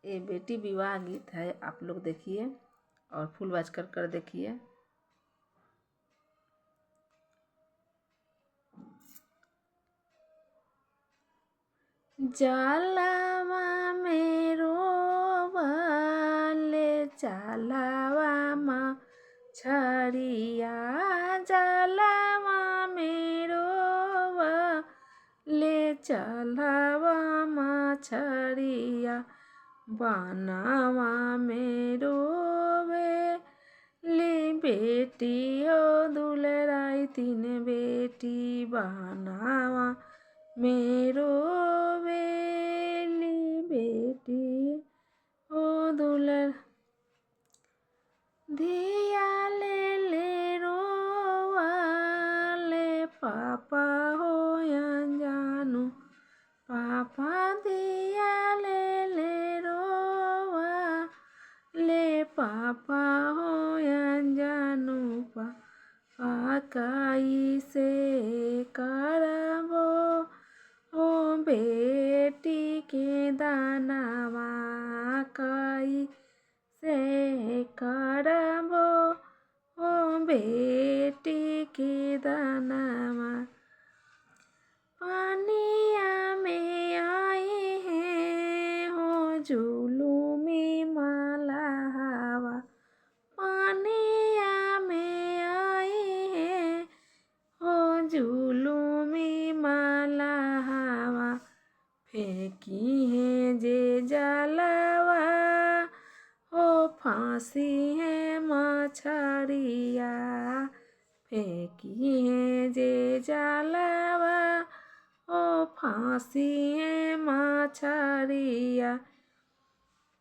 ये बेटी विवाह गीत है, आप लोग देखिए और फुल वॉच कर देखिए। जालावा मेरो वाले जालावा माँ छड़िया, जालावा मेरो वाले जालावा माँ छड़िया, बनावा मेरो बेली बेटी हो दुलराई तीन बेटी, बनावा मेरो बेली बेटी हो दुलर धिया ले रोवाले पापा हो जानू, पापा दिया ले रोवाले पापा हो जानू, पापा काई से करबो ओ बेटी के दानावा, काई से करबो ओ बेटी के दानावा। पानिया में आई है हो जुलूमी माला हवा, पानिया में आई है हो जुलूमी माला हवा, फेंकी है जे जलवा हो फांसी है मछरिया, फेंकी है जे जलवा हो फांसी है मछरिया।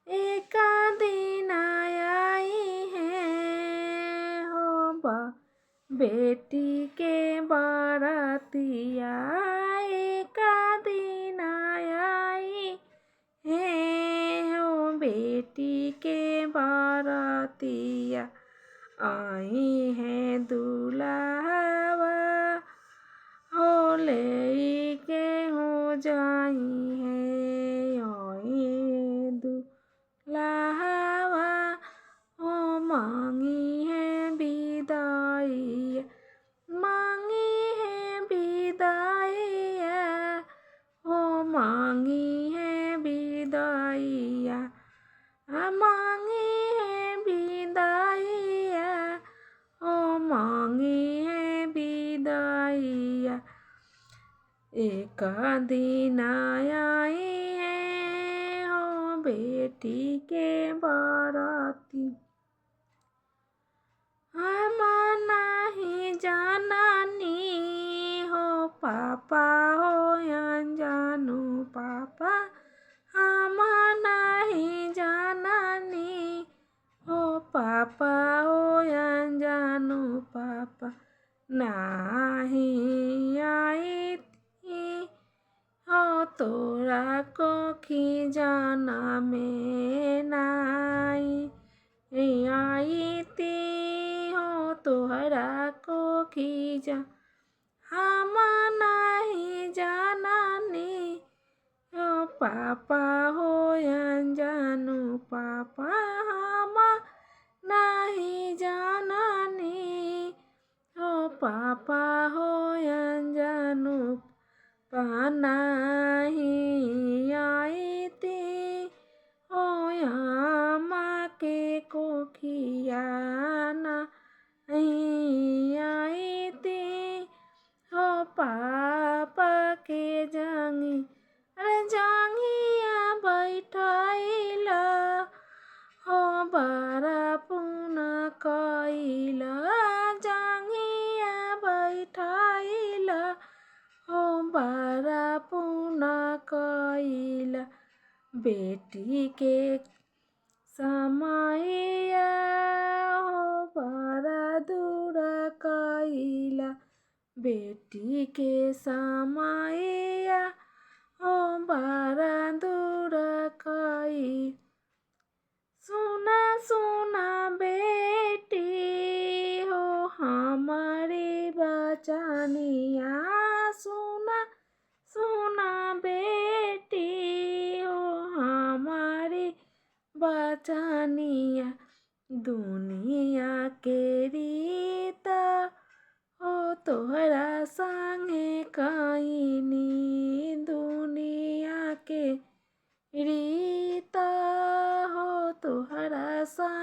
एक दिन आई है हो बेटी के बरतिया, एक दिन आई है हो बेटी के बरतिया, आई है दुल्हवा हो ले के हो जाई है, आई है दुल्हवा हो मांगी है विदाई, मांगी है विदाइया हो मांगी है विदाइया, मांगी है विदाइया हो मांगी है विदाइया। एक दिन आई है हो बेटी के बराती, हम नहीं जाननी हो पापा हो जानू, पापा हम नहीं जाननी हो पापा हो जानू, पापा नहीं आई थी हो तोरा को खिजाना में नाई, आई थी हो तोहरा को खिजा, हम नहीं जाननी हो पापा हो जानू, पापा हम नहीं जाननी हो पापा हो जानू, नहीं आई थी हो माँ के को खियाना, नहीं आई थी हो पापा के जांगी, अरे जांगिया बैठाइला हो बारा पुना कइला, जांगिया बैठाइला हो बारा पुना कइला, बेटी के समाइया हो बारा दूर कइला, बेटी के समाइया हो बारा दूर कई। सुना सुना बेटी हो हमारी बचनिया, सुना सुना बेटी हो हमारी जानिया दुनिया के रीता हो तोहरा संगे कईनी दुनिया के रीता हो तोहरा संग